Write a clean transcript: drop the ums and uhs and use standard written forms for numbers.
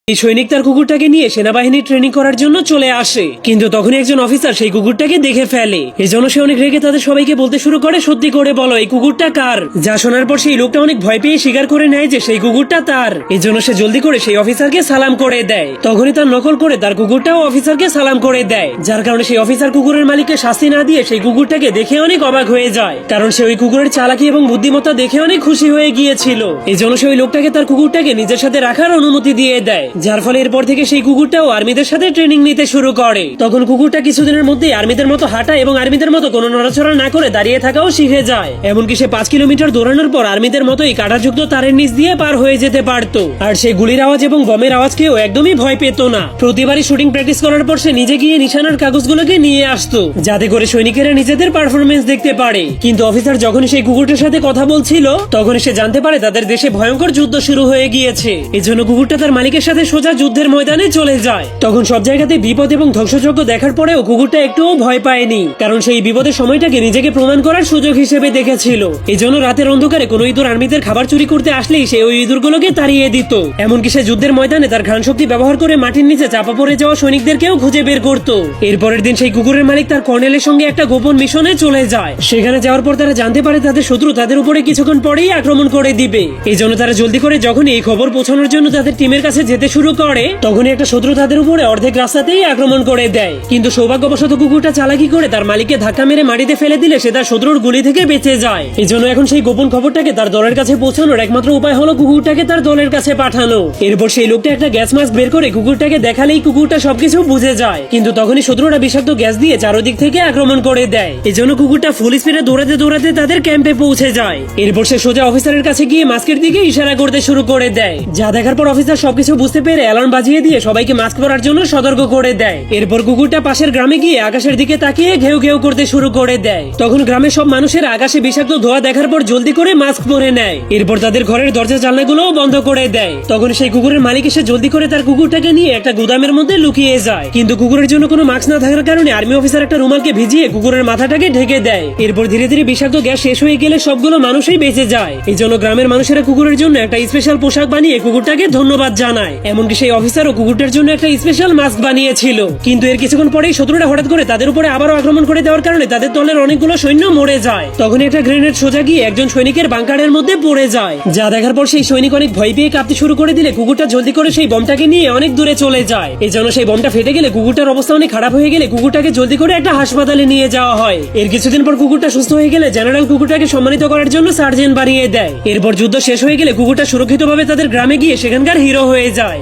এই সৈনিক তার কুকুরটাকে নিয়ে সেনাবাহিনী ট্রেনিং করার জন্য চলে আসে, কিন্তু তখনই একজন অফিসার সেই কুকুরটাকে দেখে ফেলে। এজন্য সে অনেক রেগে তাদের সবাইকে বলতে শুরু করে, সত্যি করে বলো এই কুকুরটা কার। যা শোনার পর সেই লোকটা অনেক ভয় পেয়ে স্বীকার করে নেয় যে সেই কুকুরটা তার। এজন্য সে জলদি করে সেই অফিসারকে সালাম করে দেয়। তখনই তার নকল করে তার কুকুরটাও অফিসারকে সালাম করে দেয়, যার কারণে সেই অফিসার কুকুরের মালিককে শাস্তি না দিয়ে সেই কুকুরটাকে দেখে অনেক অবাক হয়ে যায়, কারণ সে ওই কুকুরের চালাকি এবং বুদ্ধিমত্তা দেখে অনেক খুশি হয়ে গিয়েছিল। এজন্য সে ওই লোকটাকে তার কুকুরটাকে নিজের সাথে রাখার অনুমতি দিয়ে দেয়, যার ফলে এরপর থেকে সেই কুকুরটাও আর্মিদের সাথে ট্রেনিং নিতে শুরু করে। তখন কুকুরটা কিছুদিনের মধ্যে আর্মিদের মতো হাঁটা এবং আর্মিদের মতো কোনো নড়াচড়া না করে দাঁড়িয়ে থাকাও শিখে যায়। এমনকি সে 5 কিলোমিটার দৌড়ানোর পর আর্মিদের মতোই কাঁটাযুক্ত তারের নিচ দিয়ে পার হয়ে যেতে পারত। আর সে গুলির আওয়াজ এবং বমের আওয়াজকেও একদমই ভয় পেত না। প্রতিবারই শুটিং প্র্যাকটিস করার পর সে নিজে গিয়ে নিশানার কাগজগুলোকে নিয়ে আসতো, যাতে করে সৈনিকেরা নিজেদের পারফরমেন্স দেখতে পারে। কিন্তু অফিসার যখন সেই কুকুরটার সাথে কথা বলছিল, তখন সে জানতে পারে তাদের দেশে ভয়ঙ্কর যুদ্ধ শুরু হয়ে গিয়েছে। এজন্য কুকুরটা তার মালিকের সাথে সোজা যুদ্ধের ময়দানে চলে যায়। তখন সব জায়গাতে বিপদ এবং ধ্বংসযজ্ঞ দেখার পরেও কুকুরটা একটুও ভয় পায়নি, কারণ সেই বিপদের সময়টাকে নিজেকে প্রমাণ করার সুযোগ হিসেবে দেখেছিল। এজন্য রাতের অন্ধকারে কোনো ইঁদুর আর্মিদের খাবার চুরি করতে আসলেই সে ওই ইঁদুরগুলোকে তাড়িয়ে দিত। এমনকি সে যুদ্ধের ময়দানে তার ঘ্রাণ শক্তি ব্যবহার করে মাটির নিচে চাপা পড়ে যাওয়া সৈনিকদেরকেও খুঁজে বের করত। এরপরের দিন সেই কুকুরের মালিক তার কর্নেলের সঙ্গে একটা গোপন মিশনে চলে যায়। সেখানে যাওয়ার পর তারা জানতে পারে তাদের শত্রু তাদের উপরে কিছুক্ষণ পরেই আক্রমণ করে দিবে। এই জন্য তারা জলদি করে যখন এই খবর পৌঁছানোর জন্য তাদের টিমের কাছে যেতে শুরু করে, তখনই একটা শত্রু তাদের উপরে অর্ধেক রাস্তাতেই আক্রমণ করে দেয়। কিন্তু সৌভাগ্যবশত কুকুরটা চালাকি করে তার মালিককে ধাক্কা মেরে মাটিতে ফেলে দিলে সে তার শত্রুর গুলি থেকে বেঁচে যায়। এই জন্য এখন সেই গোপন খবরটাকে তার দলের কাছে পৌঁছানোর একমাত্র উপায় হলো কুকুরটাকে তার দলের কাছে পাঠানো। এরপর সেই লোকটা একটা গ্যাস মাস্ক বের করে কুকুরটাকে দেখালেই কুকুরটা সবকিছু বুঝে যায়। কিন্তু তখনই শত্রুরা বিষাক্ত গ্যাস দিয়ে চারদিক থেকে আক্রমণ করে দেয়। এই জন্য কুকুরটা ফুল স্পিডে দৌড়াতে দৌড়াতে তাদের ক্যাম্পে পৌঁছে যায়। এরপর সে সোজা অফিসারের কাছে গিয়ে মাস্কের দিকে ইশারা করতে শুরু করে দেয়, যা দেখার পর অফিসার সবকিছু বুঝতে পেরে অ্যালার্ম বাজিয়ে দিয়ে সবাইকে মাস্ক পরার জন্য সতর্ক করে দেয়। এরপর কুকুরটা পাশের গ্রামে গিয়ে আকাশের দিকে তাকিয়ে ঘেউ ঘেউ করতে শুরু করে দেয়। তখন গ্রামের সব মানুষের আকাশে বিষাক্ত ধোঁয়া দেখার পর জলদি করে মাস্ক পরে নেয়। এরপর তাদের ঘরের দরজা জানলাগুলোও বন্ধ করে দেয়। তখন সেই কুকুরের মালিক এসে জলদি করে তার কুকুরটাকে নিয়ে একটা গুদামের মধ্যে লুকিয়ে যায়। কিন্তু কুকুরের জন্য কোনো মাস্ক না থাকার কারণে আর্মি অফিসার একটা রুমালকে ভিজিয়ে কুকুরের মাথাটাকে ঢেকে দেয়। এরপর ধীরে ধীরে বিষাক্ত গ্যাস শেষ হয়ে গেলে সবগুলো মানুষই বেঁচে যায়। এই জন্য গ্রামের মানুষেরা কুকুরের জন্য একটা স্পেশাল পোশাক বানিয়ে কুকুরটাকে ধন্যবাদ জানায়। এমনকি সেই অফিসারও কুকুরটার জন্য একটা স্পেশাল মাস্ক বানিয়েছিল। কিন্তু এর কিছুক্ষণ পরেই শত্রুরা হঠাৎ করে তাদের উপরে আবারও আক্রমণ করে দেওয়ার কারণে তাদের দলের অনেকগুলো সৈন্য মরে যায়। তখন একটা গ্রেনেড সোজা গিয়ে একজন সৈনিকের বাংকারের মধ্যে পড়ে যায়, যা দেখার পর সেই সৈনিক অনেক ভয় পেয়ে কাঁপতে শুরু করে দিলে কুকুরটা জলদি করে সেই বমটাকে নিয়ে অনেক দূরে চলে যায়। এই জন্য সেই বমটা ফেটে গেলে কুকুরটার অবস্থা অনেক খারাপ হয়ে গেলে কুকুরটাকে জলদি করে একটা হাসপাতালে নিয়ে যাওয়া হয়। এর কিছুদিন পর কুকুরটা সুস্থ হয়ে গেলে জেনারেল কুকুরটাকে সম্মানিত করার জন্য সার্জেন্ট বানিয়ে দেয়। এরপর যুদ্ধ শেষ হয়ে গেলে কুকুরটা সুরক্ষিতভাবে তাদের গ্রামে গিয়ে সেখানকার হিরো হয়ে যায়।